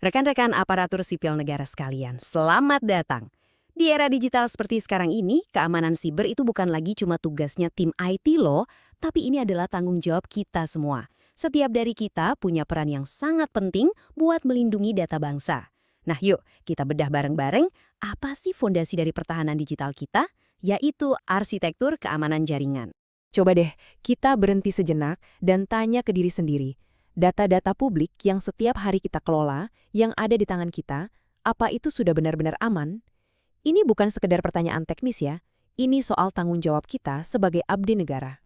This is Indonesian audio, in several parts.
Rekan-rekan aparatur sipil negara sekalian, selamat datang. Di era digital seperti sekarang ini, keamanan siber itu bukan lagi cuma tugasnya tim IT loh, tapi ini adalah tanggung jawab kita semua. Setiap dari kita punya peran yang sangat penting buat melindungi data bangsa. Nah yuk, kita bedah bareng-bareng apa sih fondasi dari pertahanan digital kita, yaitu arsitektur keamanan jaringan. Coba deh, kita berhenti sejenak dan tanya ke diri sendiri. Data-data publik yang setiap hari kita kelola, yang ada di tangan kita, apa itu sudah benar-benar aman? Ini bukan sekedar pertanyaan teknis ya, ini soal tanggung jawab kita sebagai abdi negara.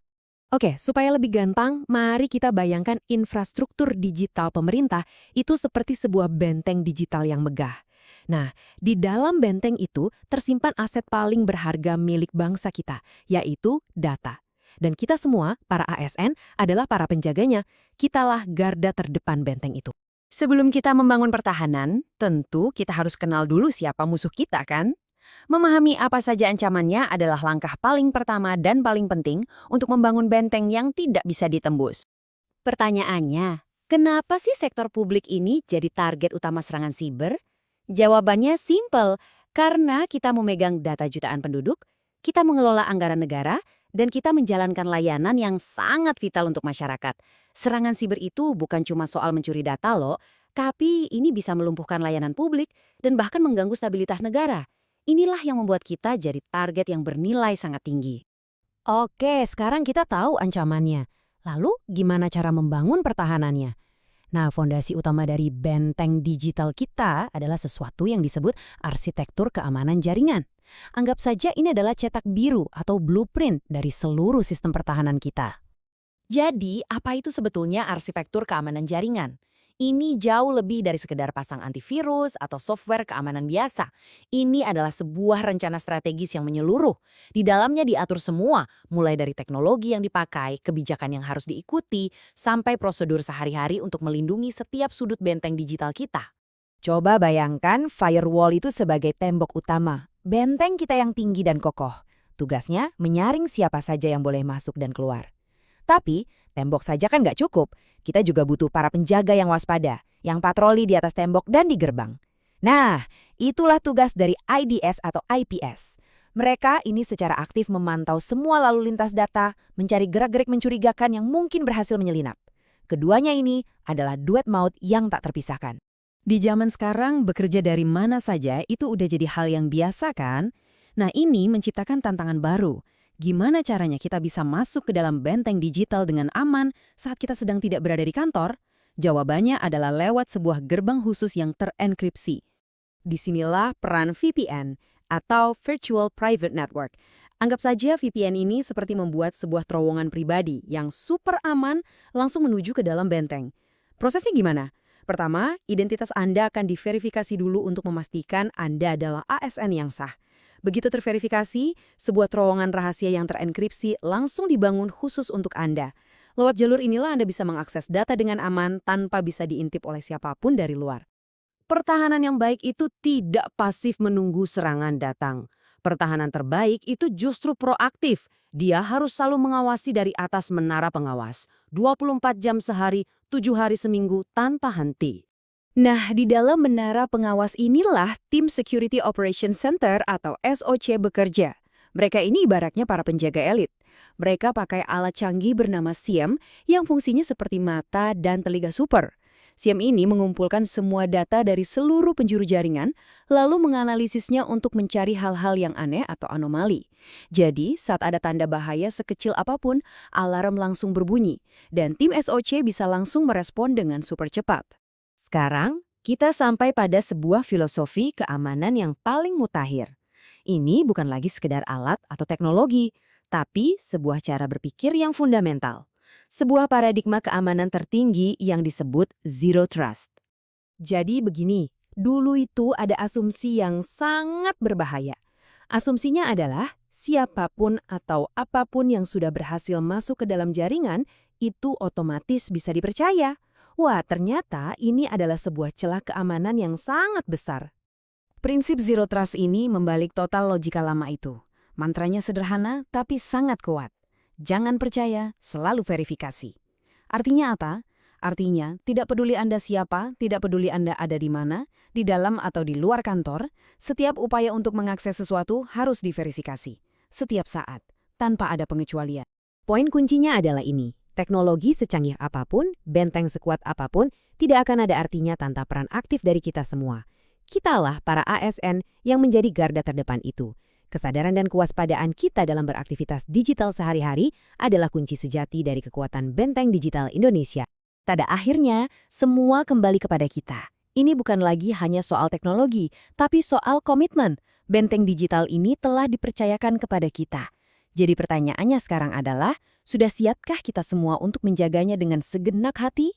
Oke, supaya lebih gampang, mari kita bayangkan infrastruktur digital pemerintah itu seperti sebuah benteng digital yang megah. Nah, di dalam benteng itu tersimpan aset paling berharga milik bangsa kita, yaitu data. Dan kita semua, para ASN, adalah para penjaganya. Kitalah garda terdepan benteng itu. Sebelum kita membangun pertahanan, tentu kita harus kenal dulu siapa musuh kita, kan? Memahami apa saja ancamannya adalah langkah paling pertama dan paling penting untuk membangun benteng yang tidak bisa ditembus. Pertanyaannya, kenapa sih sektor publik ini jadi target utama serangan siber? Jawabannya simpel, karena kita memegang data jutaan penduduk, kita mengelola anggaran negara, dan kita menjalankan layanan yang sangat vital untuk masyarakat. Serangan siber itu bukan cuma soal mencuri data loh, tapi ini bisa melumpuhkan layanan publik dan bahkan mengganggu stabilitas negara. Inilah yang membuat kita jadi target yang bernilai sangat tinggi. Oke, sekarang kita tahu ancamannya. Lalu gimana cara membangun pertahanannya? Nah, fondasi utama dari benteng digital kita adalah sesuatu yang disebut arsitektur keamanan jaringan. Anggap saja ini adalah cetak biru atau blueprint dari seluruh sistem pertahanan kita. Jadi, apa itu sebetulnya arsitektur keamanan jaringan? Ini jauh lebih dari sekedar pasang antivirus atau software keamanan biasa. Ini adalah sebuah rencana strategis yang menyeluruh. Di dalamnya diatur semua, mulai dari teknologi yang dipakai, kebijakan yang harus diikuti, sampai prosedur sehari-hari untuk melindungi setiap sudut benteng digital kita. Coba bayangkan firewall itu sebagai tembok utama. Benteng kita yang tinggi dan kokoh. Tugasnya menyaring siapa saja yang boleh masuk dan keluar. Tapi, tembok saja kan nggak cukup. Kita juga butuh para penjaga yang waspada, yang patroli di atas tembok dan di gerbang. Nah, itulah tugas dari IDS atau IPS. Mereka ini secara aktif memantau semua lalu lintas data, mencari gerak-gerik mencurigakan yang mungkin berhasil menyelinap. Keduanya ini adalah duet maut yang tak terpisahkan. Di zaman sekarang, bekerja dari mana saja itu udah jadi hal yang biasa kan? Nah, ini menciptakan tantangan baru. Gimana caranya kita bisa masuk ke dalam benteng digital dengan aman saat kita sedang tidak berada di kantor? Jawabannya adalah lewat sebuah gerbang khusus yang terenkripsi. Disinilah peran VPN atau Virtual Private Network. Anggap saja VPN ini seperti membuat sebuah terowongan pribadi yang super aman langsung menuju ke dalam benteng. Prosesnya gimana? Pertama, identitas Anda akan diverifikasi dulu untuk memastikan Anda adalah ASN yang sah. Begitu terverifikasi, sebuah terowongan rahasia yang terenkripsi langsung dibangun khusus untuk Anda. Lewat jalur inilah Anda bisa mengakses data dengan aman tanpa bisa diintip oleh siapapun dari luar. Pertahanan yang baik itu tidak pasif menunggu serangan datang. Pertahanan terbaik itu justru proaktif. Dia harus selalu mengawasi dari atas menara pengawas. 24 jam sehari, 7 hari seminggu tanpa henti. Nah, di dalam menara pengawas inilah tim Security Operations Center atau SOC bekerja. Mereka ini ibaratnya para penjaga elit. Mereka pakai alat canggih bernama SIEM yang fungsinya seperti mata dan telinga super. SIEM ini mengumpulkan semua data dari seluruh penjuru jaringan, lalu menganalisisnya untuk mencari hal-hal yang aneh atau anomali. Jadi, saat ada tanda bahaya sekecil apapun, alarm langsung berbunyi, dan tim SOC bisa langsung merespon dengan super cepat. Sekarang, kita sampai pada sebuah filosofi keamanan yang paling mutakhir. Ini bukan lagi sekedar alat atau teknologi, tapi sebuah cara berpikir yang fundamental. Sebuah paradigma keamanan tertinggi yang disebut Zero Trust. Jadi begini, dulu itu ada asumsi yang sangat berbahaya. Asumsinya adalah siapapun atau apapun yang sudah berhasil masuk ke dalam jaringan, itu otomatis bisa dipercaya. Wah, ternyata ini adalah sebuah celah keamanan yang sangat besar. Prinsip Zero Trust ini membalik total logika lama itu. Mantranya sederhana tapi sangat kuat. Jangan percaya, selalu verifikasi. Artinya apa? Artinya, tidak peduli Anda siapa, tidak peduli Anda ada di mana, di dalam atau di luar kantor, setiap upaya untuk mengakses sesuatu harus diverifikasi. Setiap saat, tanpa ada pengecualian. Poin kuncinya adalah ini. Teknologi secanggih apapun, benteng sekuat apapun, tidak akan ada artinya tanpa peran aktif dari kita semua. Kitalah para ASN yang menjadi garda terdepan itu. Kesadaran dan kewaspadaan kita dalam beraktivitas digital sehari-hari adalah kunci sejati dari kekuatan benteng digital Indonesia. Pada akhirnya, semua kembali kepada kita. Ini bukan lagi hanya soal teknologi, tapi soal komitmen. Benteng digital ini telah dipercayakan kepada kita. Jadi pertanyaannya sekarang adalah, sudah siapkah kita semua untuk menjaganya dengan segenap hati?